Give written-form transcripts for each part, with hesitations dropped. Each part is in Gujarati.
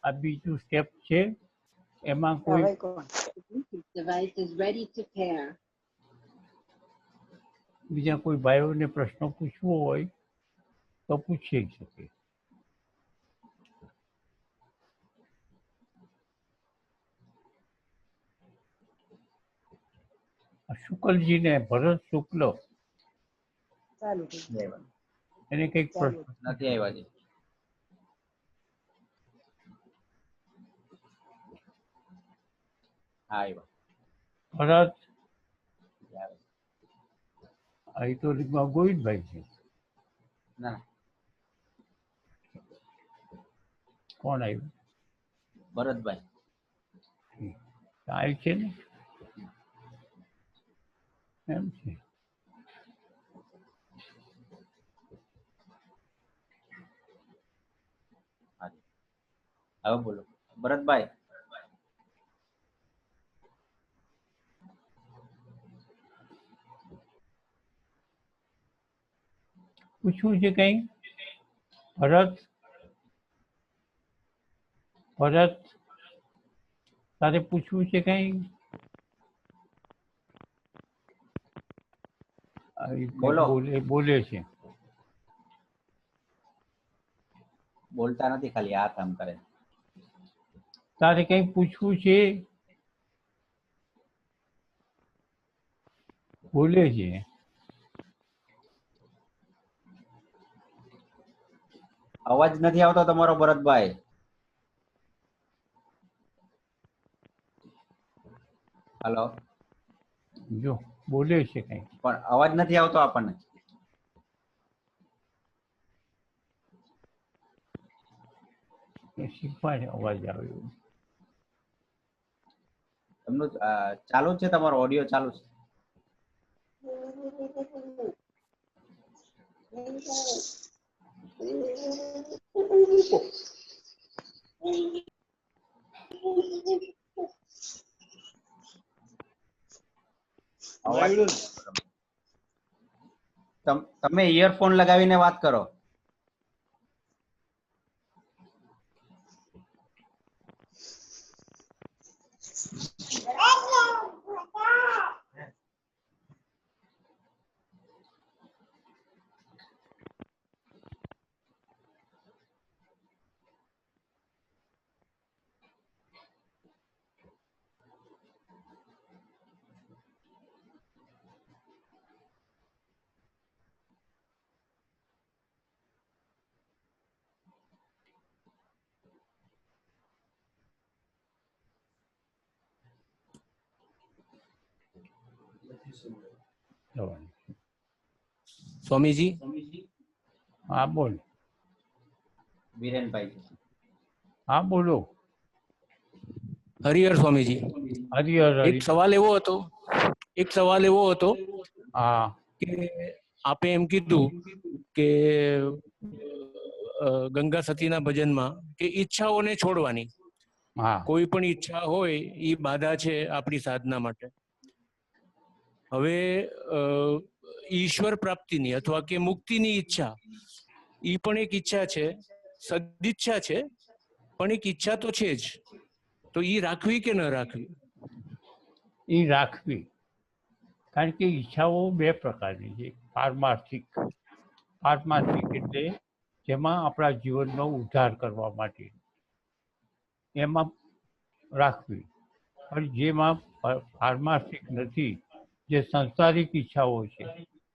આ બીજું સ્ટેપ છે. એમાં કોઈ બીજા કોઈ ભાઈઓને પ્રશ્નો પૂછવો હોય તો પૂછી શકે. શુક્લજીને, ભરત શુક્લ, એને કઈક પ્રશ્ન નથી આવ્યા છે. હા આવ્યા. ભરત અહીં તો ગોવિંદભાઈ છે. ના કોણ આવ્યું? ભરતભાઈ આવી છે ને એમ છે. હવે બોલો ભરતભાઈ. પૂછવું છે કઈ? ભરત, ભરત તારે પૂછવું છે કઈ? બોલો. બોલે છે. બોલતા નથી, ખાલી હાથ આમ કરે. તારે કઈ પૂછવું છે? બોલે છે. અવાજ નથી આવતો તમારો ભરતભાઈ. હલો. જો બોલે છે કઈ પણ અવાજ નથી આવતો આપણને. શીખવાડે અવાજ આવ્યો. એમનું ચાલુ છે, તમારો ઓડિયો ચાલુ છે. તમે ઇયરફોન લગાવીને વાત કરો. સ્વામીજી. હા બોલ. વિરેનભાઈ. હા બોલો. હરિહર સ્વામીજી. હરિહર. એક સવાલ એવો હતો હા કે આપે એમ કીધું કે ગંગા સતીના ભજનમાં કે ઈચ્છાઓને છોડવાની. હા કોઈ પણ ઈચ્છા હોય એ બાધા છે આપણી સાધના માટે. હવે ઈશ્વર પ્રાપ્તિની અથવા કે મુક્તિની ઈચ્છા એ પણ એક ઈચ્છા છે, સદિચ્છા છે, પણ એક ઈચ્છા તો છે જ. તો એ રાખવી કે ન રાખવી? એ રાખવી. કારણ કે ઈચ્છાઓ બે પ્રકારની છે. પારમાર્થિક એટલે જેમાં આપણા જીવનનો ઉદ્ધાર કરવા માટે એમાં રાખવી. પણ જેમાં પારમાર્થિક નથી, જે સંસારિક ઈચ્છાઓ છે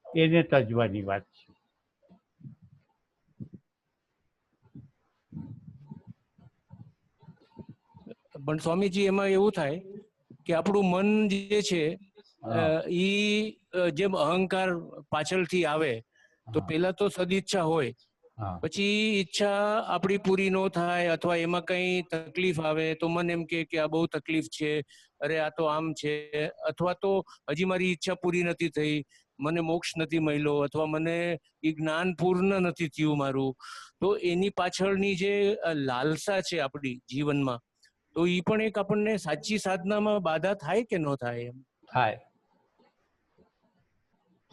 એને તજવાની વાત છે. પણ સ્વામીજી એમાં એવું થાય કે આપણું મન જે છે ઈ જેમ અહંકાર પાછળથી આવે તો પેલા તો સદઈચ્છા હોય, પછી ઈચ્છા આપણી પૂરી ન થાય અથવા એમાં કઈ તકલીફ આવે તો મન એમ કે આ બહુ તકલીફ છે, અરે આ તો આમ છે, અથવા તો હજી મારી ઈચ્છા પૂરી નથી થઈ, મને મોક્ષ નથી મળ્યો, અથવા મને એ જ્ઞાન પૂર્ણ નથી થયું મારું. તો એની પાછળની જે લાલસા છે આપણી જીવનમાં, તો ઈ પણ એક આપણને સાચી સાધનામાં બાધા થાય કે ન થાય? એમ થાય.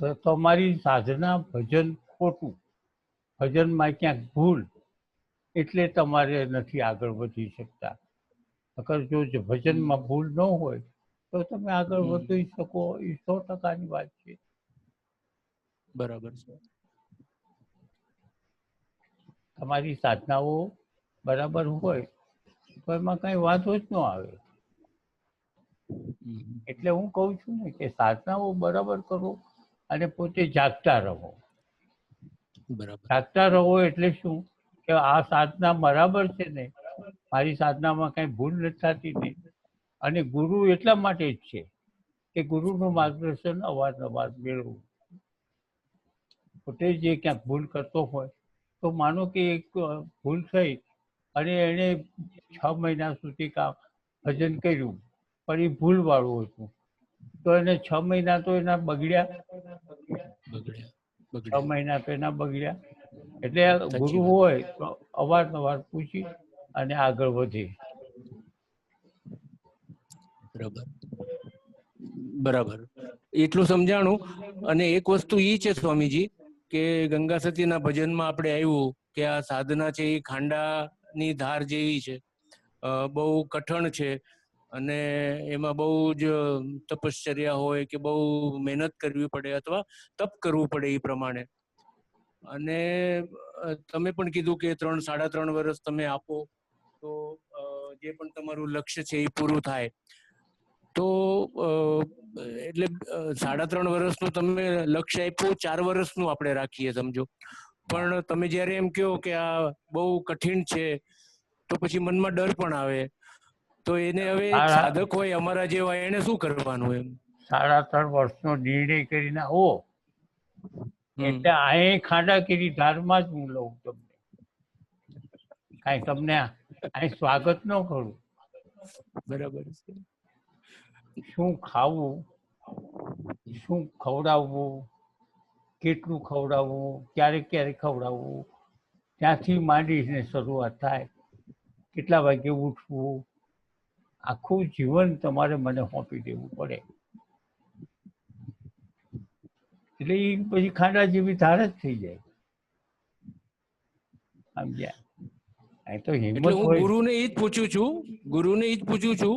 તો તમારી સાધના ભજન ખોટું, ભજનમાં ક્યાંક ભૂલ, એટલે તમારે નથી આગળ વધી શકતા. અગર જો ભજનમાં ભૂલ ન હોય તો તમે આગળ વધી શકો, એ 100%ની વાત છે. બરાબર છે. તમારી સાધનાઓ બરાબર હોય તો એમાં કઈ વાંધો જ ન આવે. એટલે હું કહું છું ને કે સાધનાઓ બરાબર કરો અને પોતે જાગતા રહો. બરાબર. જાગતા રહો એટલે શું કે આ સાધના બરાબર છે ને, મારી સાધનામાં કઈ ભૂલ નથી થતી ને. અને ગુરુ એટલા માટે જ છે કે ગુરુનું માર્ગદર્શન અવારનવાર મેળવવું. પોતે જે ક્યાંક ભૂલ કરતો હોય તો માનો કે એક ભૂલ થઈ અને એણે 6 મહિના સુધી ભજન કર્યું પણ એ ભૂલવાળું હતું, તો એને 6 મહિના તો એના બગડ્યા. 6 મહિના તો એના બગડ્યા. એટલે ગુરુ હોય તો અવારનવાર પૂછી અને આગળ વધે. બરાબર બરાબર, એટલું સમજાણું. અને એક વસ્તુ ઈ છે સ્વામીજી કે ગંગા સતીના ભજનમાં આપણે આવ્યું કે આ સાધના છે એ ખાંડાની ધાર જેવી છે, બહુ કઠણ છે અને એમાં બહુ જ તપશ્ચર્યા હોય કે બહુ મહેનત કરવી પડે અથવા તપ કરવું પડે એ પ્રમાણે. અને તમે પણ કીધું કે 3-3.5 વર્ષ તમે આપો તો જે પણ તમારું લક્ષ્ય છે એ પૂરું થાય. તો એટલે 3.5 વર્ષનું તમે લક્ષ્ય આપ્યું, 4 વર્ષનું આપણે રાખીએ સમજો. પણ તમે જયારે એમ કહો કે આ બહુ કઠિન છે તો પછી મનમાં ડર પણ આવે. તો એને હવે એક સાધક હોય અમારા જેવા, એને શું કરવાનું? એમ 3.5 વર્ષનો નિર્ણય કરીને આવો એટલે અહીં ખાંડાગીરી ધારમાં જ હું લઉં તમને. કાંઈ તમને અહીં સ્વાગત ન કરું. બરાબર છે. શું ખાવું, શું ખવડાવવું, કેટલું ખવડાવવું, ક્યારે ક્યારે ખવડાવવું, ત્યાંથી માંડીને શરૂઆત થાય. કેટલા વાગે ઉઠવું, આખું જીવન તમારે મને સોંપી દેવું પડે. એટલે એ પછી ખાંડા જેવી ધાર જ થઈ જાય. સમજ્યા? અહીં તો હિંમત એટલે હું હોય. ગુરુને એ જ પૂછું છું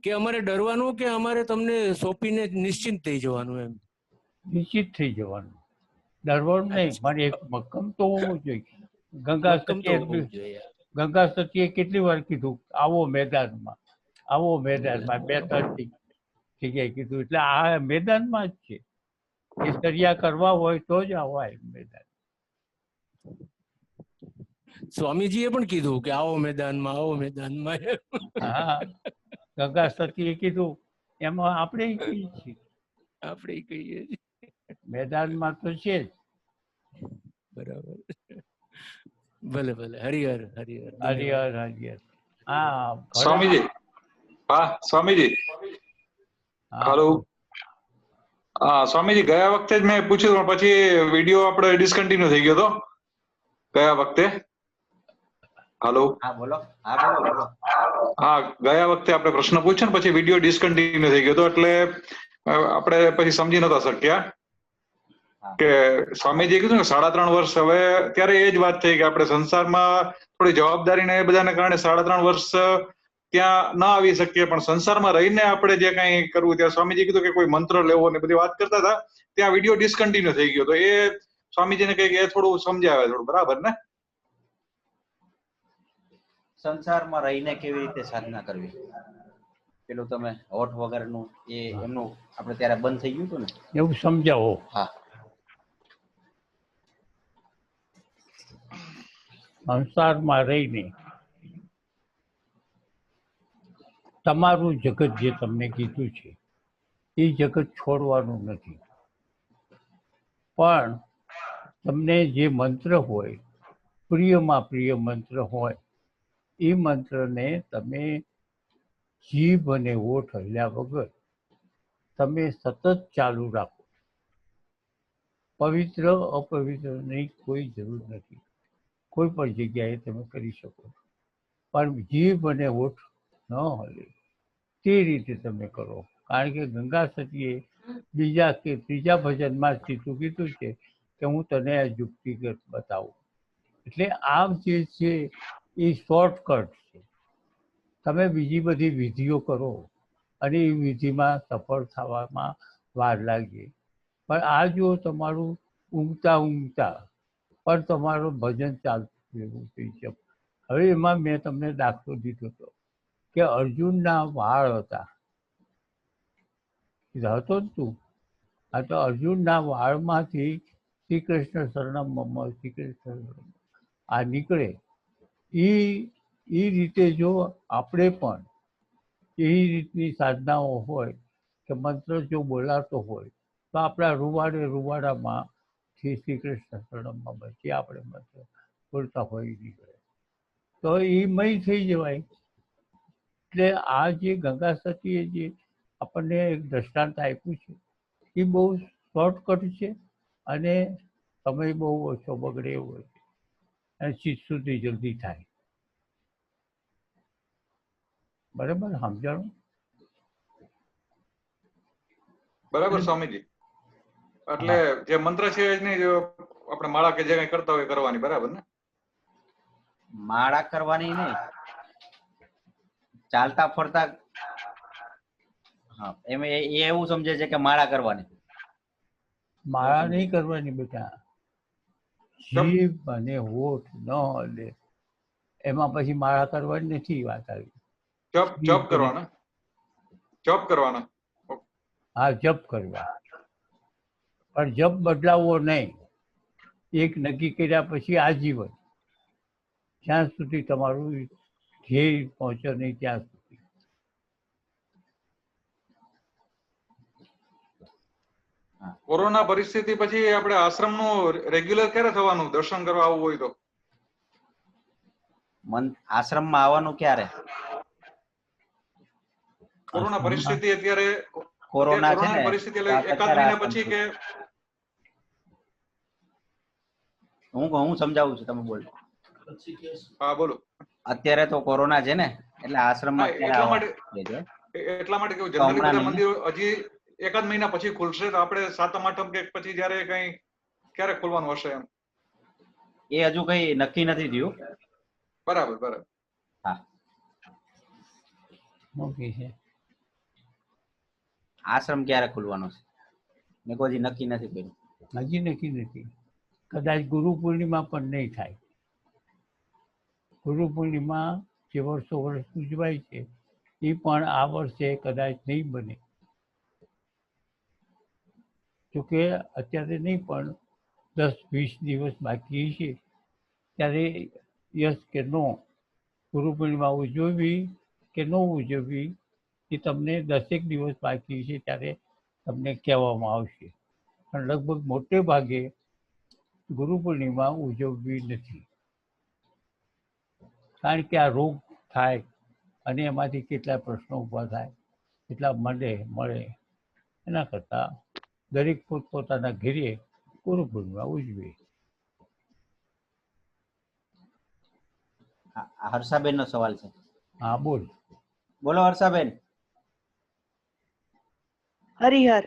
કે અમારે ડરવાનું કે અમારે તમને સોંપીને નિશ્ચિંત થઈ જવાનું? એમ નિશ્ચિત થઈ જવાનું, ડરવાનું નહીં, પણ એક મક્કમ તો હોવો જોઈએ. ગંગા સતીએ કેટલી વાર કીધું આવો મેદાનમાં, આવો મેદાનમાં, 2-3 જગ્યાએ કીધું. એટલે આ મેદાનમાં જ છે. એ સરિયા કરવા હોય તો જ આવાય મેદાન. સ્વામીજીએ પણ કીધું કે આવો મેદાનમાં, આવો મેદાનમાં. હા, ગંગા સતીએ કીધું એમાં આપણે કહીએ છીએ. આપણે કહીએ મેદાનમાં તો છે જ. બરાબર. ભલે ભલે. હરિહર હરિહર. હરિહર હરિહર. હા સ્વામીજી. હા સ્વામીજી. હાલો. હા સ્વામીજી, ગયા વખતે જ મેં પૂછ્યું પણ પછી વિડીયો આપણે ડિસકન્ટિન્યુ થઈ ગયો હતો ગયા વખતે. હાલો. હા બોલો. હા બોલો. હા, ગયા વખતે આપણે પ્રશ્ન પૂછ્યો ને પછી વિડીયો ડિસકન્ટિન્યુ થઈ ગયો હતો, એટલે આપણે પછી સમજી નતા શક્યા કે સ્વામીજીએ કીધું ને 3.5 વર્ષ. હવે ત્યારે એ જ વાત થઈ કે આપણે સંસારમાં થોડી જવાબદારીને એ બધાને કારણે 3.5 વર્ષ ત્યાં ના આવી શકીએ, પણ સંસારમાં રહીને આપણે જે કઈ કરવું, ત્યાં સ્વામીજી કીધું કે કોઈ મંત્ર લેવો ને બધી વાત કરતા હતા, ત્યાં વિડીયો ડિસકન્ટિન્યુ થઈ ગયો. તો એ સ્વામીજીને કઈ એ થોડું સમજાવે, થોડું બરાબર ને? સંસારમાં રહીને કેવી રીતે સાધના કરવી, પેલું તમે હોઠ વગરનું એ એમનું આપણે ત્યારે બંધ થઈ ગયું હતું ને, એવું સમજાવો. હા. સંસારમાં રહીને તમારું જગત જે તમને કીધું છે એ જગત છોડવાનું નથી. પણ તમને જે મંત્ર હોય, પ્રિયમાં પ્રિય મંત્ર હોય, એ મંત્રને તમે જીભ અને ઓઠ હલ્યા વગર તમે સતત ચાલુ રાખો. પવિત્ર અપવિત્રની કોઈ જરૂર નથી. કોઈ પણ જગ્યાએ તમે કરી શકો, પણ જીભ અને ઓઠ ન હલે તે રીતે તમે કરો. કારણ કે ગંગા સતીએ બીજા કે ત્રીજા ભજનમાં સીધું કીધું છે કે હું તને આ યુક્તિ બતાવું. એટલે આ જે છે એ શોર્ટકટ છે. તમે બીજી બધી વિધિઓ કરો અને એ વિધિમાં સફળ થવામાં વાર લાગે, પણ આ જો તમારું ઊંઘતા ઊંઘતા પણ તમારું ભજન ચાલતું એવું થઈ છે. હવે એમાં મેં તમને દાખલો દીધો હતો કે અર્જુનના વાળ હતા, હતો જ તું. આ તો અર્જુનના વાળમાંથી શ્રી કૃષ્ણ શરણમ મમ, શ્રી કૃષ્ણ આ નીકળે. એ રીતે જો આપણે પણ એ રીતની સાધનાઓ હોય કે મંત્ર જો બોલાતો હોય તો આપણા રૂવાડામાં શ્રી કૃષ્ણ શરણમ મમ જે આપણે મંત્ર બોલતા હોય નીકળે તો એ મય થઈ જવાય. એટલે આ જે ગંગા સતીએ જે આપણને એક દ્રષ્ટાંત આપ્યું છે એ બહુ શોર્ટકટ છે અને સમય બહુ ઓછો બગડે એવો છે અને ચીજ સુધી જલ્દી થાય. બરાબર સમજાણું? બરાબર સ્વામીજી. એટલે જે મંત્ર છે એની આપણે માળા કે જે કઈ કરતા હોય કરવાની, બરાબર ને? માળા કરવાની નહીં, ચાલતા ફરતા. હા, એમ એ એવું સમજે છે કે માળા કરવાની. માળા નહીં કરવાની બેટા. જીભ અને હોઠ ન હલે એમાં પછી માળા કરવાની નથી વાત આવી. જપ કરવાના, જપ કરવાના. હા, જપ કરવા, પણ જપ બદલાવવો નહીં. એક નક્કી કર્યા પછી આજીવન, જ્યાં સુધી તમારું ધ્યેય પહોંચે નહીં ત્યાં સુધી. કોરોના પરિસ્થિતિ પછી આપણે આશ્રમનું રેગ્યુલર ક્યારે થવાનું, દર્શન કરવા આવવું હોય તો? આશ્રમમાં આવવાનું ક્યારે? કોરોના પરિસ્થિતિ અત્યારે કોરોના છે ને પરિસ્થિતિ એકાદ મહિના પછી કે હું સમજાવું છું, તમે બોલો. હા બોલો. અત્યારે તો કોરોના છે ને એટલે આશ્રમમાં એટલા માટે કેવું જનરલી બધા મંદિરો હજી એકાદ મહિના પછી ખુલશે, તો આપણે સાતમ આઠમ કે પછી જયારે કઈ ક્યારે ખોલવાનું હશે એમ એ હજુ કઈ નક્કી નથી થયું. બરાબર બરાબર. હા, ઓકે છે. આશ્રમ ક્યારે ખુલવાનો છે મેં કોઈ નક્કી નથી કર્યું. હજી નક્કી નથી. કદાચ ગુરુ પૂર્ણિમા પણ નહીં થાય. ગુરુ પૂર્ણિમા જે વર્ષો વર્ષ ઉજવાય છે એ પણ આ વર્ષે કદાચ નહીં બને. જોકે અત્યારે નહીં પણ 10-20 દિવસ બાકી છે ત્યારે યસ કે નો ગુરુ પૂર્ણિમા ઉજવવી કે ન ઉજવવી એ તમને 10 દિવસ બાકી છે ત્યારે તમને કહેવામાં આવશે. પણ લગભગ મોટે ભાગે ગુરુ પૂર્ણિમા ઉજવવી નથી, કારણ કે આ રોગ થાય અને એમાંથી કેટલા પ્રશ્નો ઊભા થાય, કેટલા મળે એના કરતાં દરેક પોતપોતાના ઘરે ગુરુ પૂર્ણિમા ઉજવે. હર્ષાબેન નો સવાલ છે. હા બોલ. બોલો હર્ષાબેન. હરિહર.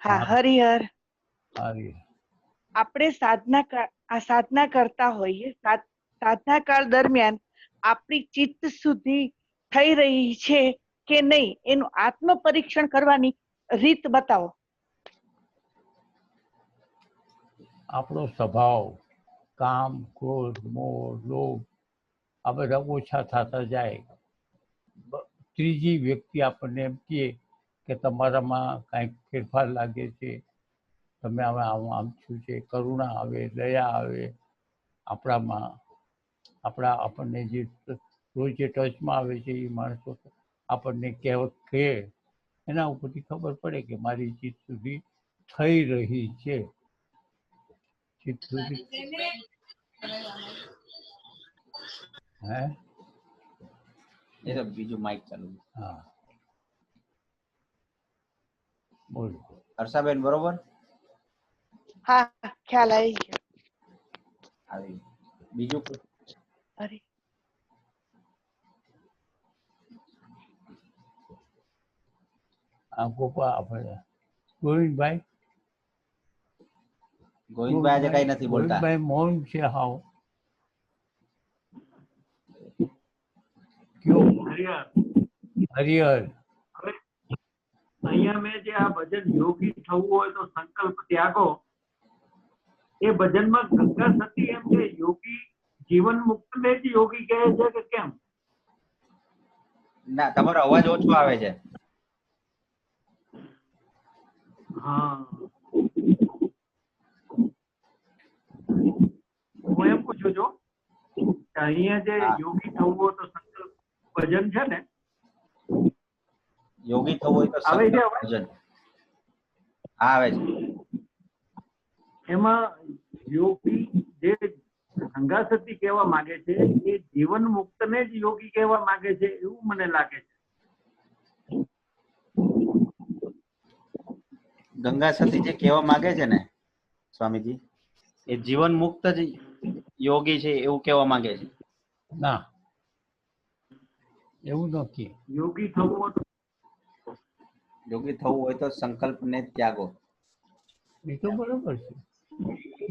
હા હરિહર. આપણે સાધના કરતા હોઈએ, સાધના કાળ દરમિયાન આપણી ચિત્ત સુધી થઈ રહી છે કે નહીં એનું આત્મ પરીક્ષણ કરવાની રીત બતાવો. આપણો સ્વભાવ, કામ, ક્રોધ, મોહ, લોભ આ બધા ઓછા થતા જાય. ત્રીજી વ્યક્તિ આપણને એમ કહે કે તમારામાં કાંઈક ફેરફાર લાગે છે, તમે હવે આમ શું છે, કરુણા આવે, દયા આવે આપણામાં. આપણને જે રોજ જે ટચમાં આવે છે એ માણસો આપણને કહે એના ઉપરથી ખબર પડે કે મારી ચીજ સુધી થઈ રહી છે. હે એ તો બીજું માઇક ચાલુ. હા બોલો હર્ષાબેન, બરોબર? હા, ખ્યાલ આવી ગયો. બીજું અરે ગોપાલ આપણે ગોવિંદભાઈ આજે કઈ નથી બોલતા. ગોવિંદભાઈ મૌન છે. હાવ કયો? હરિહર. હરિહર. હવે અહીંયા મેં જે આ ભજન યોગી થવું હોય તો સંકલ્પ ત્યાગો, એ ભજનમાં ગંગા સતી એમ છે યોગી જીવન મુક્ત ને જ યોગી કહે છે કે કેમ? ના, તમારો અવાજ ઓછો આવે છે. હા, હું એમ પૂછું છું કે અહીંયા જે હા. યોગી થવું હોય તો સંકલ્પ ભજન છે ને, યોગી થવું હોય તો આવે છે સંકલ્પ અવાજ? ભજન. હા, આવે છે. એમાં યોગી જે ગંગા સતી કહેવા માંગે છે એ જીવન મુક્ત ને જ યોગી કહેવા માંગે છે એવું મને લાગે છે. ગંગા સતી જે કહેવા માંગે છે ને સ્વામીજી, એ જીવન મુક્ત જ યોગી છે એવું કહેવા માંગે છે. ના, એવું નથી. યોગી થવું હોય તો યોગી થવું હોય તો સંકલ્પ ને ત્યાગો. એ તો બરોબર છે.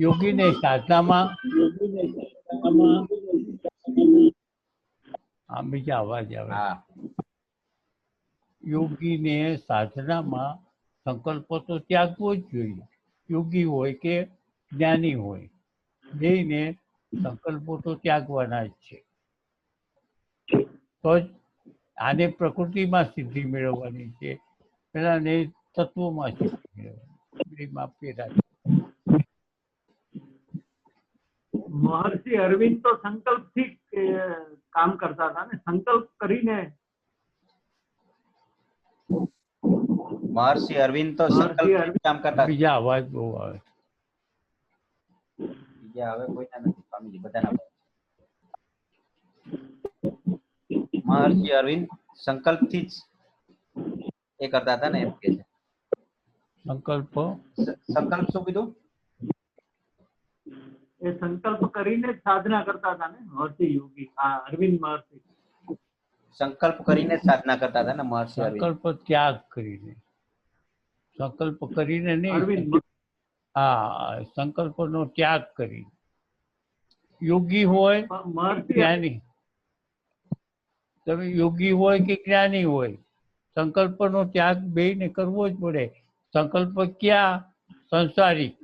યોગીને સાધનામાં આ બીજા અવાજ આવે. હા, યોગીને સાધનામાં સંકલ્પ તો ત્યાગવો જ જોઈએ. યોગી હોય કે જ્ઞાની હોય, બેયને સંકલ્પો તો ત્યાગવાના જ છે. તો જ આને પ્રકૃતિમાં સિદ્ધિ મેળવવાની છે, પેલાને તત્વોમાં સિદ્ધિ મેળવવાની. બેમાં પેલા મહર્ષિ અરવિંદ તો સંકલ્પ થી કામ કરતા હતા ને, સંકલ્પ કરીને. મહર્ષિ અરવિંદ તો મહર્ષિ સંકલ્પ અરવિંદ કામ કરતા. બીજા અવાજ બહુ આવે. બીજા હવે કોઈના નથી સ્વામીજી, બધાના આવે. મહર્ષિ અરવિંદ સંકલ્પ થી જ એ કરતા હતા ને, એમ કે છે. સંકલ્પ સંકલ્પ શું કીધું? એ સંકલ્પ કરીને જ સાધના કરતા હતા ને મહર્ષિ યોગી, આ અરવિંદ મહર્ષિ. સંકલ્પ કરીને જ સાધના કરતા હતા ને મહર્ષિ અરવિંદ. સંકલ્પ ત્યાગ કરીને, સંકલ્પ કરીને નહીં. અરવિંદ હા, સંકલ્પનો ત્યાગ કરી. યોગી હોય મહર્ષિ જ્ઞાની, તમે યોગી હોય કે જ્ઞાની હોય, સંકલ્પનો ત્યાગ બેયને કરવો જ પડે. સંકલ્પ ક્યાં? સંસારિક.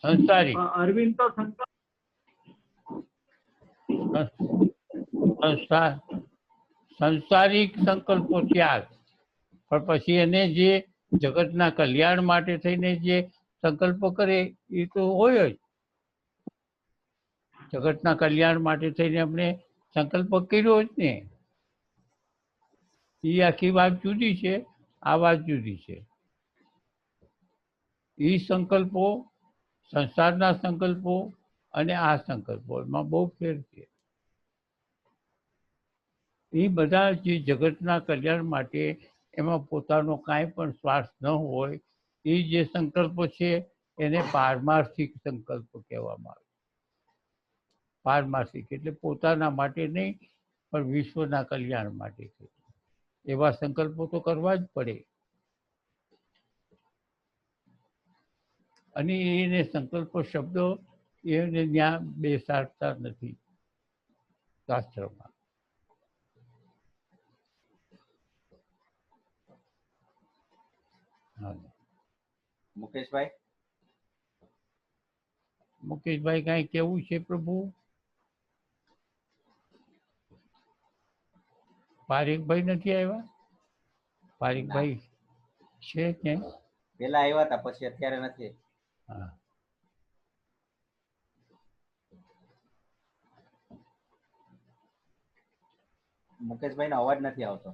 સંસારિક અરવિંદ તો સંકલ્પ સંસારિક સંકલ્પો ત્યાગ. પણ પછી એને જે જગતના કલ્યાણ માટે થઈને જે સંકલ્પ કરે એ તો હોય જ. જગતના કલ્યાણ માટે થઈને આપણે સંકલ્પ કર્યો જ ને. એ આખી વાત જુદી છે, આ વાત જુદી છે. એ સંકલ્પો, સંસારના સંકલ્પો અને આ સંકલ્પો, એમાં બહુ ફેર છે. એ બધા જે જગતના કલ્યાણ માટે, એમાં પોતાનો કાંઈ પણ સ્વાર્થ ન હોય, એ જે સંકલ્પો છે એને પારમાર્થિક સંકલ્પ કહેવામાં આવે. પારમાર્થિક એટલે પોતાના માટે નહીં, પણ વિશ્વના કલ્યાણ માટે છે. એવા સંકલ્પો તો કરવા જ પડે. અને એને સંકલ્પ શબ્દો એને ત્યાં બેસાડતા નથી શાસ્ત્રમાં. મુકેશભાઈ, મુકેશભાઈ કાંઈ કેવું છે પ્રભુ? પારેખભાઈ નથી આવ્યા? પારેખભાઈ છે ક્યાંય? પેલા આવ્યા હતા, પછી અત્યારે નથી. હા, મુકેશભાઈ નો અવાજ નથી આવતો.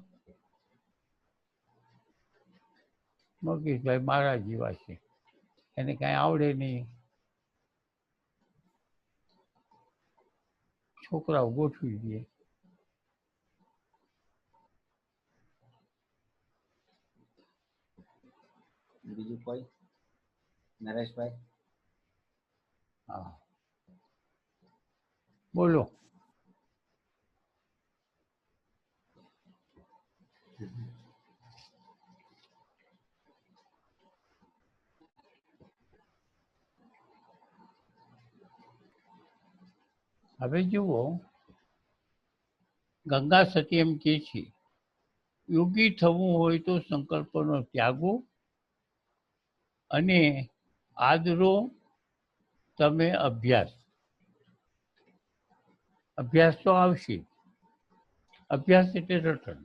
મુકેશભાઈ મારા જેવા છે, એને કાંઈ આવડે નહીં. છોકરાઓ ગોઠવી દે. બીજું કોઈ? નરેશભાઈ? હા, બોલો. હવે જુઓ, ગંગા સતી એમ કહે છે, યોગી થવું હોય તો સંકલ્પનો ત્યાગો અને આદરો તમે અભ્યાસ. અભ્યાસ તો આવશે, અભ્યાસ એટલે રટણ.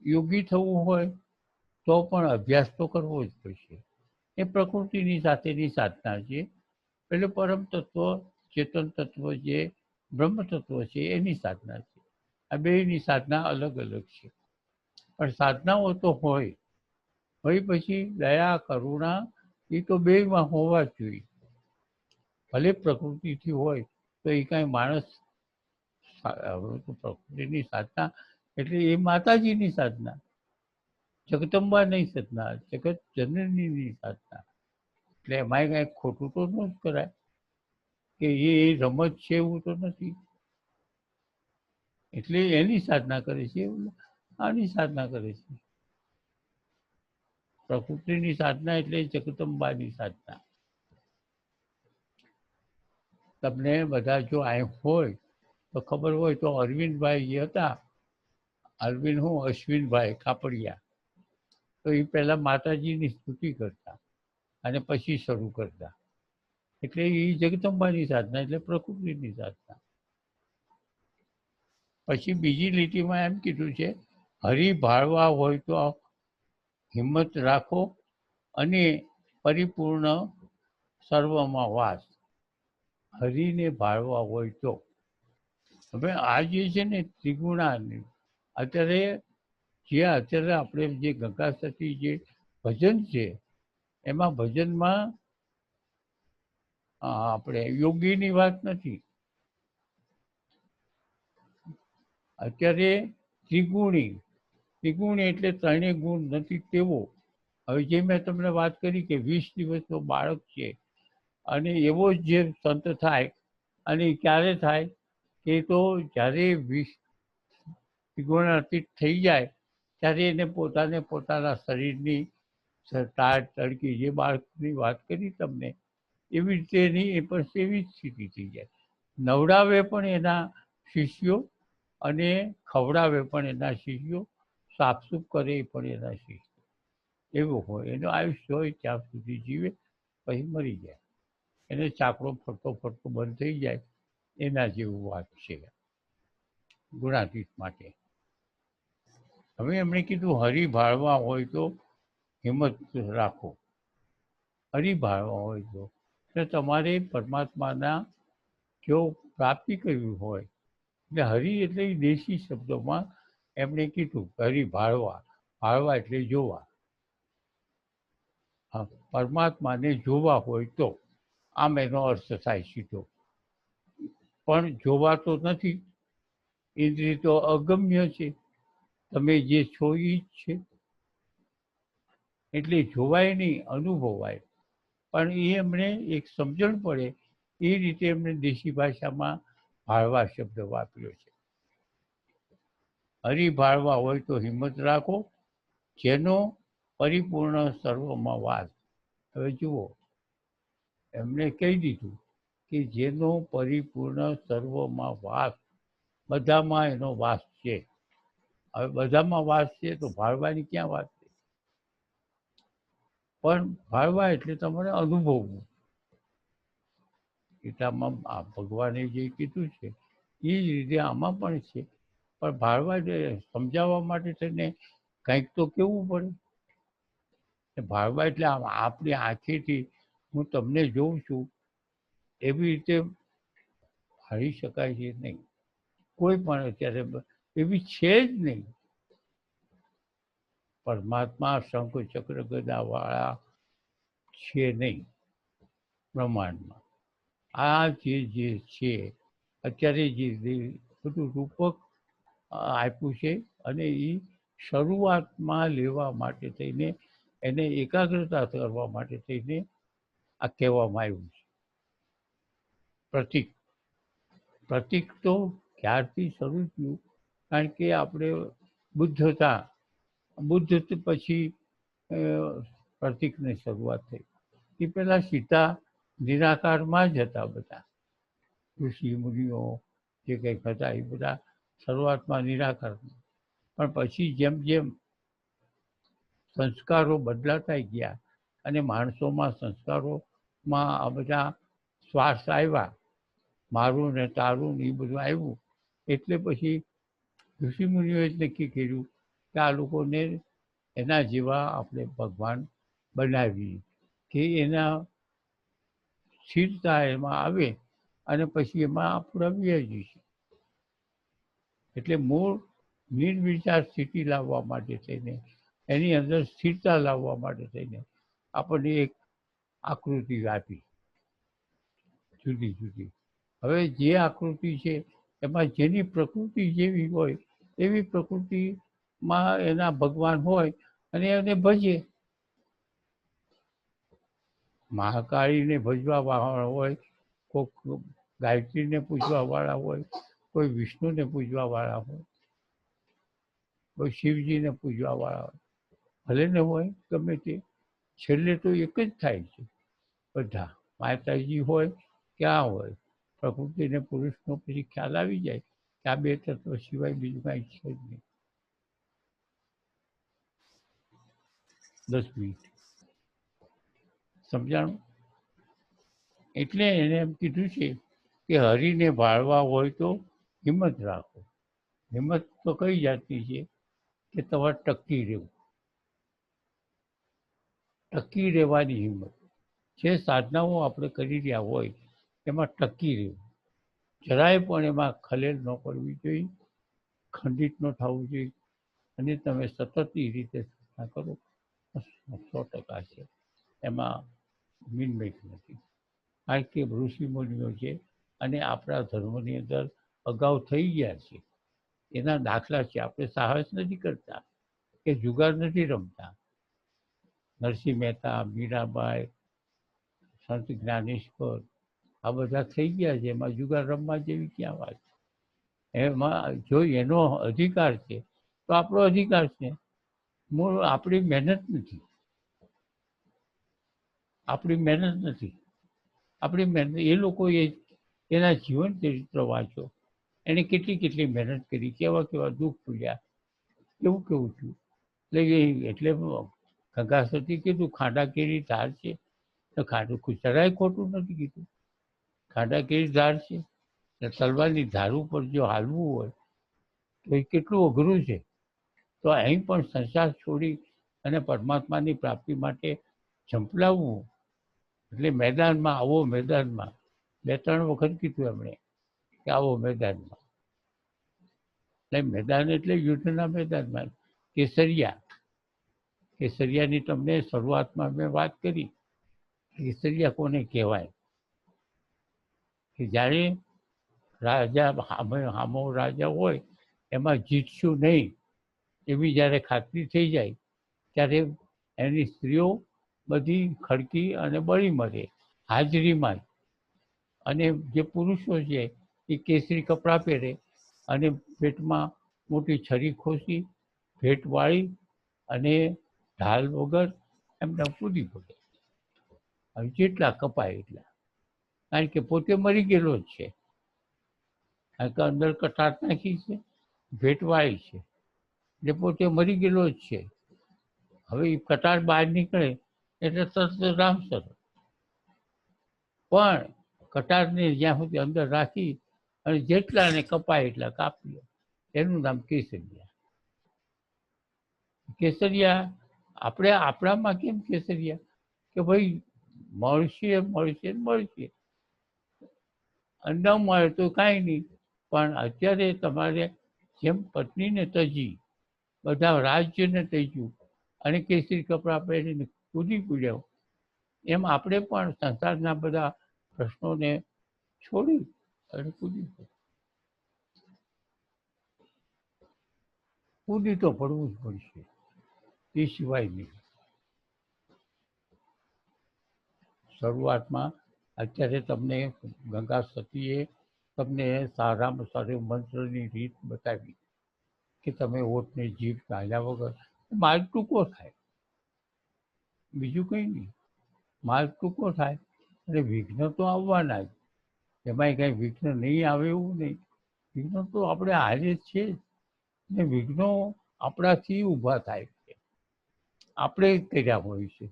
યોગી થવું હોય તો પણ અભ્યાસ તો કરવો જ પડશે. એ પ્રકૃતિની સાથેની સાધના છે. એટલે પરમ તત્વ, ચેતન તત્વ જે બ્રહ્મ તત્વ છે એની સાધના છે. આ બેની સાધના અલગ અલગ છે, પણ સાધનાઓ તો હોય. પછી દયા, કરુણા એ તો બેમાં હોવા જ જોઈએ. ભલે પ્રકૃતિથી હોય તો એ કાંઈ માણસ, પ્રકૃતિની સાધના એટલે એ માતાજીની સાધના, જગદંબા નહીં સાધના, જગત જનનીની સાધના. એટલે એમાં કાંઈ ખોટું તો ન જ કરાય કે એ રમત છે એવું તો નથી. એટલે એની સાધના કરે છે, આની સાધના કરે છે. પ્રકૃતિની સાધના એટલે જગદંબાની સાધના. તમને બધા જો આ હોય તો ખબર હોય તો અરવિંદભાઈ જે હતા, અરવિંદ હું અશ્વિનભાઈ કાપડિયા, તો એ પહેલા માતાજીની સ્તુતિ કરતા અને પછી શરૂ કરતા. એટલે એ જગદંબાની સાધના એટલે પ્રકૃતિની સાધના. પછી બીજી લીટીમાં એમ કીધું છે, હરિ ભાળવા હોય તો હિંમત રાખો અને પરિપૂર્ણ સર્વમાં વાસ. હરિને ભાળવા હોય તો. હવે આ જે છે ને ત્રિગુણાની, અત્યારે આપણે જે ગંગા સતી જે ભજન છે એમાં ભજનમાં આપણે યોગીની વાત નથી. અત્યારે ત્રિગુણી એટલે ત્રણેય ગુણ નથી તેવો. હવે જે મેં તમને વાત કરી કે 20 દિવસનો બાળક છે અને એવો જ જે સંત થાય, અને ક્યારે થાય કે તો જ્યારે 20 ત્રિગુણાતીત થઈ જાય ત્યારે એને પોતાના શરીરની તાળ તડકી, જે બાળકની વાત કરી તમને એવી રીતે એની એ પણ એવી જ સ્થિતિ થઈ જાય. નવડાવે પણ એના શિષ્યો અને ખવડાવે પણ એના શિષ્યો, સાફસૂફ કરે પણ એના શિષ્યો. એવું હોય, એનું આયુષ્ય હોય ત્યાં સુધી જીવે, પછી મરી જાય. એને ચાકડો ફરતો ફરતો બંધ થઈ જાય, એના જેવું વાત છે ગુણાતીત માટે. હવે એમણે કીધું હરિ ભાળવા હોય તો હિંમત રાખો. હરિ ભાળવા હોય તો એટલે તમારે પરમાત્માના જો પ્રાપ્તિ કરવી હોય એટલે હરિ એટલે દેશી શબ્દોમાં એમણે કીધું હરિ ભાળવા એટલે જોવા. હા, પરમાત્માને જોવા હોય તો આમ એનો અર્થ થાય સીધો. પણ જોવાતો નથી, ઇન્દ્રિય તો અગમ્ય છે, તમે જે છો એ જ છે. એટલે જોવાય નહીં, અનુભવાય. પણ એ એમણે એક સમજણ પડે એ રીતે એમણે દેશી ભાષામાં ભાળવા શબ્દ વાપર્યો છે. હરિ ભાળવા હોય તો હિંમત રાખો, જેનો પરિપૂર્ણ સર્વમાં વાસ. હવે જુઓ, એમણે કહી દીધું કે જેનો પરિપૂર્ણ સર્વમાં વાસ, બધામાં એનો વાસ છે. હવે બધામાં વાસ છે તો ભાળવાની ક્યાં વાત છે? પણ ભાળવા એટલે તમારે અનુભવવું. ગીતામાં ભગવાને જે કીધું છે એ જ રીતે આમાં પણ છે. પણ ભાળવા સમજાવવા માટે થઈને કંઈક તો કહેવું પડે. ભાળવા એટલે આપણી આંખેથી હું તમને જોઉં છું એવી રીતે ભાળી શકાય છે નહીં. કોઈ પણ અત્યારે એવી છે જ નહીં. પરમાત્મા શંખ ચક્ર ગદાવાળા છે નહીં બ્રહ્માંડમાં. આ જે છે અત્યારે જે બધું રૂપક આપ્યું છે અને એ શરૂઆતમાં લેવા માટે થઈને એને એકાગ્રતા કરવા માટે થઈને આ કહેવામાં આવ્યું છે. પ્રતીક તો ક્યારથી શરૂ થયું? કારણ કે આપણે બુદ્ધ પછી પ્રતીકની શરૂઆત થઈ. એ પહેલાં સીતા નિરાકારમાં જ હતા બધા ઋષિ મુનિઓ જે કંઈક હતા એ બધા શરૂઆતમાં નિરાકાર, પણ પછી જેમ જેમ સંસ્કારો બદલાતા ગયા અને માણસોમાં સંસ્કારોમાં આ બધા શ્વાસ આવ્યા, મારું ને તારું ને એ બધું આવ્યું, એટલે પછી ઋષિમુનિઓએ જ નક્કી કર્યું કે આ લોકોને એના જેવા આપણે ભગવાન બનાવી, કે એના સ્થિરતા એમાં આવે અને પછી એમાં આપણે વ્યાઈ જઈશું. એટલે મૂળ નિર્વિચાર સ્થિતિ લાવવા માટે થઈને, એની અંદર સ્થિરતા લાવવા માટે થઈને આપણને એક આકૃતિ આપી જુદી જુદી. હવે જે આકૃતિ છે એમાં જેની પ્રકૃતિ જેવી હોય એવી પ્રકૃતિમાં એના ભગવાન હોય અને એને ભજે. મહાકાળીને ભજવા વાળા હોય, કોઈક ગાયત્રીને પૂજવા વાળા હોય, કોઈ વિષ્ણુને પૂજવા વાળા હોય, કોઈ શિવજીને પૂજવા વાળા હોય, ભલે ને હોય ગમે તે, છેલ્લે તો એક જ થાય છે બધા. માતાજી હોય કે આ હોય, પ્રકૃતિ ને પુરુષનો પછી ખ્યાલ આવી જાય કે આ બે તત્વ સિવાય બીજું કાંઈ છે જ નહીં. 10 મિનિટ સમજાણું? એટલે એને એમ કીધું છે કે હરિને ભાળવા હોય તો હિંમત રાખો. હિંમત તો કઈ જાતની છે કે તમારે ટકી રહેવું, ટકી રહેવાની હિંમત. જે સાધનાઓ આપણે કરી રહ્યા હોય એમાં ટકી રહેવું, જરાય પણ એમાં ખલેલ ન પડવી જોઈએ, ખંડિત ન થવું જોઈએ, અને તમે સતત એ રીતે સાધના કરો 100% છે, એમાં મિનમેક નથી. કારણ કે ઋષિમુનિઓ છે અને આપણા ધર્મની અંદર અગાઉ થઈ ગયા છે, એના દાખલા છે. આપણે સાહસ નથી કરતા કે જુગાર નથી રમતા. નરસિંહ મહેતા, મીરાબાઈ, સંત જ્ઞાનેશ્વર આ બધા થઈ ગયા છે, એમાં જુગાર રમવા જેવી ક્યાં વાત? એમાં જો એનો અધિકાર છે તો આપણો અધિકાર છે. મૂળ આપણી મહેનત નથી, આપણી મહેનત નથી. આપણી મહેનત એ લોકોએ એના જીવન ચરિત્ર વાંચો, એને કેટલી કેટલી મહેનત કરી, કેવા કેવા દુઃખ ભૂલ્યા, કેવું કેવું થયું. એટલે ગંગા સતી કીધું ખાડા કેરી ધાર છે, તો ખાડું જરાય ખોટું નથી કીધું. ખાડા કેરી ધાર છે, તલવારની ધાર ઉપર જો હાલવું હોય તો એ કેટલું અઘરું છે. તો અહીં પણ સંસાર છોડી અને પરમાત્માની પ્રાપ્તિ માટે ઝંપલાવવું. એટલે મેદાનમાં આવો, મેદાનમાં 2-3 વખત કીધું એમણે કે આવો મેદાનમાં. એટલે મેદાન એટલે યુદ્ધના મેદાનમાં. કેસરિયાની તમને શરૂઆતમાં મેં વાત કરી. કેસરિયા કોને કહેવાય? કે જ્યારે રાજા હામો રાજા હોય એમાં જીતશું નહીં એવી જ્યારે ખાતરી થઈ જાય ત્યારે એની સ્ત્રીઓ બધી ખડકી અને બળી મરે હાજરીમાં જ. અને જે પુરુષો છે એ કેસરી કપડાં પહેરે અને પેટમાં મોટી છરી ખોસી, ભેટ વાળી અને ઢાલ વગર એમને કૂદી પડે. હવે જેટલા કપાય એટલા, કારણ કે પોતે મરી ગયેલો જ છે. કારણ કે અંદર કટાર નાખી છે, ભેટ વાળી છે, એટલે પોતે મરી ગયેલો જ છે. હવે એ કટાર બહાર નીકળે એટલે તરત રામસર. પણ કટારને જ્યાં સુધી અંદર રાખી અને જેટલાને કપાય એટલા કાપી લે, એનું નામ કેસરિયા. કેસરિયા આપણે આપણામાં કેમ કેસરિયા? કે ભાઈ મળશે મળશે મળશે, ન મળે તો કાંઈ નહીં. પણ અત્યારે તમારે જેમ પત્નીને તજી, બધા રાજ્યને તજ્યું અને કેસરી કપડાં પહેરીને કૂદી પડ્યો, એમ આપણે પણ સંસારના બધા પ્રશ્નોને છોડી અને કૂદી તો પડવું જ પડશે, એ સિવાય નહીં. શરૂઆતમાં અત્યારે તમને ગંગા સતીએ તમને સારામાં સારી મંત્રની રીત બતાવી કે તમે ઓટને જીભ કાઢ્યા વગર માર્ગ ટૂંકો થાય, બીજું કંઈ નહીં. માર્ગ ટૂંકો થાય અને વિઘ્ન તો આવવાના જ, એમાંય કાંઈ વિઘ્ન નહીં આવે એવું નહીં. વિઘ્નો તો આપણે હારે જ છે ને. વિઘ્નો આપણાથી ઊભા થાય છે, આપણે જ કર્યા હોય છે.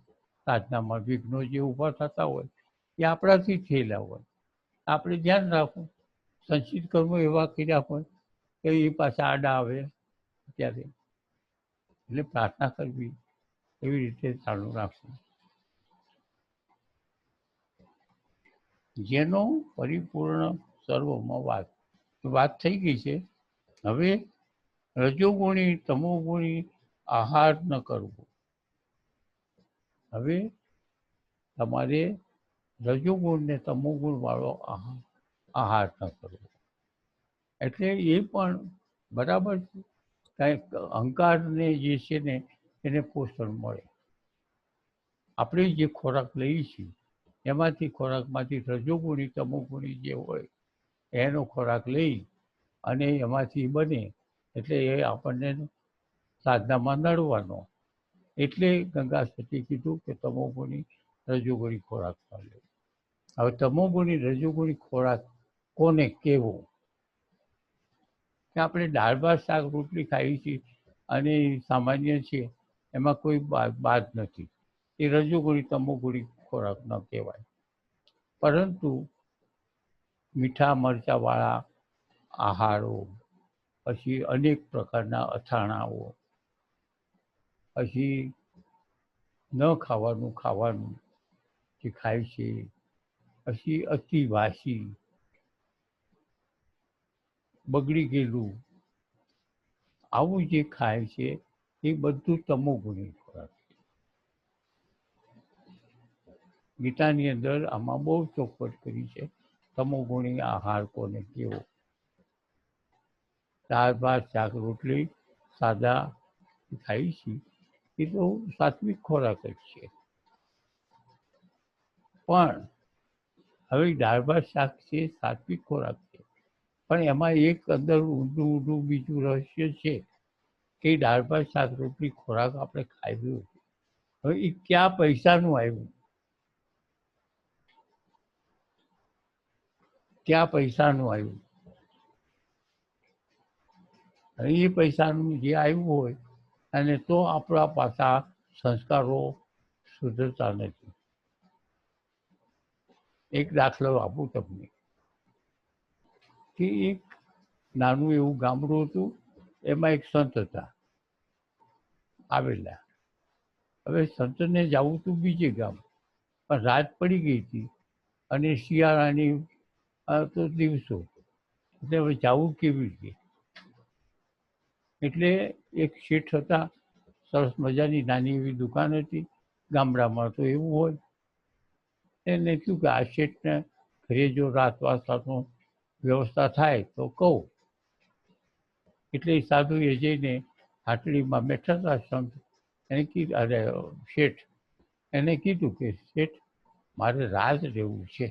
સાધનામાં વિઘ્નો જે ઊભા થતા હોય એ આપણાથી થયેલા હોય. આપણે ધ્યાન રાખવું, સંચિત કર્મો એવા કર્યા હોય કે એ પાછા આડા આવે ત્યારે. એટલે પ્રાર્થના કરવી, એવી રીતે ચાલુ રાખવું. જેનો પરિપૂર્ણ સર્વમાં વાત થઈ ગઈ છે. હવે રજોગુણી તમોગુણી આહાર ન કરવો. હવે તમારે રજોગુણ ને તમોગુણ વાળો આહાર ન કરવો. એટલે એ પણ બરાબર છે. કાંઈક અહંકારને જે છે ને એને પોષણ મળે. આપણે જે ખોરાક લઈએ છીએ એમાંથી ખોરાકમાંથી રજોગુણી તમોગુણી જે હોય એનો ખોરાક લઈ અને એમાંથી બને એટલે એ આપણને સાધનામાં નડવાનો. એટલે ગંગા સતી કીધું કે તમોગુણી રજોગુણી ખોરાક મળે. હવે તમોગુણી રજોગુણી ખોરાક કોને કેવો? કે આપણે દાળ ભાત શાક રોટલી ખાઈએ છીએ અને સામાન્ય છે, એમાં કોઈ બાદ નથી. એ રજોગુણી તમોગુણી ખોરાક ન કહેવાય. પરંતુ મીઠા મરચાંવાળા આહારો, પછી અનેક પ્રકારના અથાણાઓ, પછી ન ખાવાનું જે ખાય છે, પછી અતિ વાસી બગડી ગયેલું આવું જે ખાય છે એ બધું તમોગુણી ખોરાક. ગીતાની અંદર આમાં બહુ ચોખવટ કરી છે, તમોગુણી આહાર કોને કેવો. દાળ ભાત શાક રોટલી સાદા ખાઈ છીએ એ તો સાત્વિક ખોરાક જ છે. પણ હવે દાળ ભાત શાક છે સાત્વિક ખોરાક છે, પણ એમાં એક અંદર ઊંડું બીજું રહસ્ય છે કે દાળ ભાત શાક રોટલી ખોરાક આપણે ખાધું. હવે એ ક્યાં પૈસાનું આવ્યું? ક્યાં પૈસાનું આવ્યું? એ પૈસાનું જે આવ્યું હોય અને તો આપણા પાછા સંસ્કારો સુધરતા નથી. એક દાખલો આપું તમને કે એક નાનું એવું ગામડું હતું, એમાં એક સંત હતા આવેલા. હવે સંતને જવું હતું બીજે ગામ, પણ રાત પડી ગઈ હતી અને શિયાળાની તો દિવસો, એટલે હવે જવું કેવી રીતે? એટલે એક શેઠ હતા, સરસ મજાની નાની એવી દુકાન હતી. ગામડામાં તો એવું હોય. એને કહ્યું કે આ શેઠને ઘરે જો રાતવાસાનું વ્યવસ્થા થાય તો કહું. એટલે સાધુએ જઈને હાટડીમાં બેઠા હતા સંત. એને કીધું, અરે શેઠ, એને કીધું કે શેઠ મારે રાત રહેવું છે.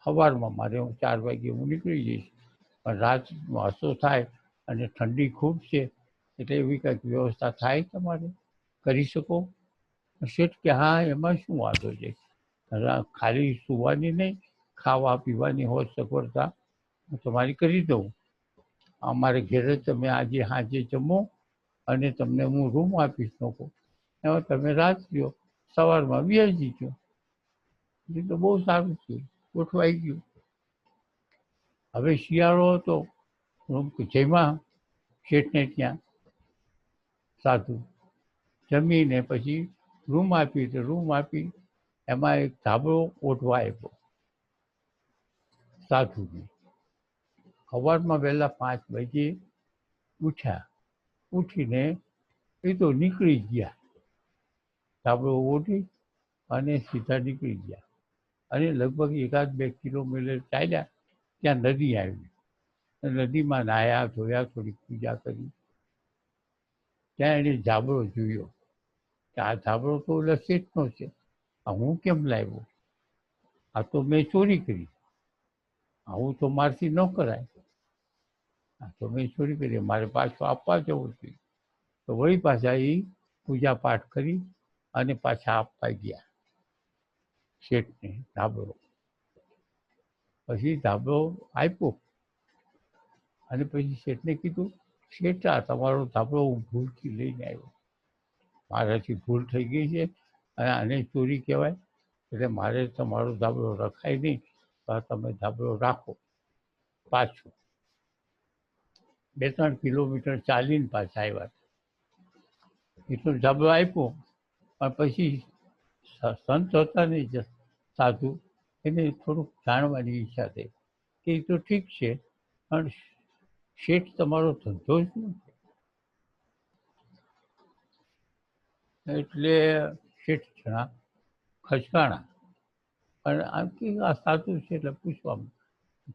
સવારમાં મારે 4 વાગે હું નીકળી જઈશ, પણ રાત વાસો થાય અને ઠંડી ખૂબ છે, એટલે એવી કંઈક વ્યવસ્થા થાય તમારે કરી શકો? શેઠ કે હા, એમાં શું વાંધો છે, ખાલી સુવાની નહીં, ખાવા પીવાની હોય સગવડતા હું તમારી કરી દઉં. અમારે ઘેરે તમે આજે સાંજે જમો અને તમને હું રૂમ આપીશ લોકો, એમાં તમે રાત લ્યો, સવારમાં વ્યાજી ગયો. એ તો બહુ સારું છે, ગોઠવાઈ ગયું. હવે શિયાળો હતો, જેમાં શેઠને ત્યાં સાધુ જમીને પછી રૂમ આપી, તો રૂમ આપી એમાં એક ધાબળો ઓઢવા આપ્યો સાધુને. સવારમાં વહેલા 5 વાગે ઉઠ્યા, ઉઠીને એ તો નીકળી ગયા, ધાબળો ઓઢી અને સીધા નીકળી ગયા. અને લગભગ 1-2 કિલોમીટર ચાલ્યા, ત્યાં નદી આવી. નદીમાં નાહ્યા ધોયા, થોડી પૂજા કરી. ત્યાં એને ધાબળો જોયો કે આ ધાબળો તો ઓલા શેઠનો છે, આ હું કેમ લાવ્યો? આ તો મેં ચોરી કરી, આવું તો મારથી ન કરાય. આ તો મેં ચોરી કરી, મારે પાછો આપવા જવું જોઈએ. તો વળી પાછા એ પૂજા પાઠ કરી અને પાછા આપવા ગયા શેઠને ધાબળો. પછી ધાબળો આપ્યો અને પછી શેઠને કીધું, શેઠ આ તમારો ધાબળો હું ભૂલથી લઈને આવ્યો, મારાથી ભૂલ થઈ ગઈ છે અને આને ચોરી કહેવાય, એટલે મારે તમારો ધાબળો રખાય નહીં, તો આ તમે ધાબળો રાખો. પાછું 2-3 કિલોમીટર ચાલીને પાછા આવ્યા. એટલો ધાબળો આપ્યો, પણ પછી સંત હતા ને સાધુ, એને થોડુંક જાણવાની ઈચ્છા થઈ કે એ તો ઠીક છે, પણ શેઠ તમારો ધંધો જ નથી. એટલે શેઠ જણા ખચકાણા. અને આમ કે આ સાધુ છે એટલે પૂછવામાં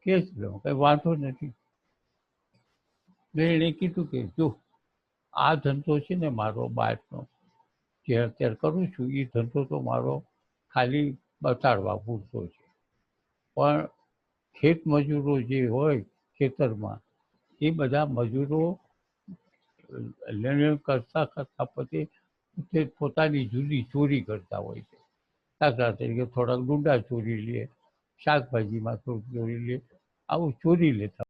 કે લો કંઈ વાંધો નથી. એણે કીધું કે જો આ ધંધો છે ને મારો બહારનો જે અત્યારે કરું છું, એ ધંધો તો મારો ખાલી બતાડવા પૂરતો છે, પણ ખેત મજૂરો જે હોય ખેતરમાં, એ બધા મજૂરો લેણ કરતા કરતા પોતે પોતાની જુદી ચોરી કરતા હોય છે. દાખલા તરીકે થોડાક ડુંડા ચોરી લે, શાકભાજીમાં થોડુંક ચોરી લે, આવું ચોરી લેતા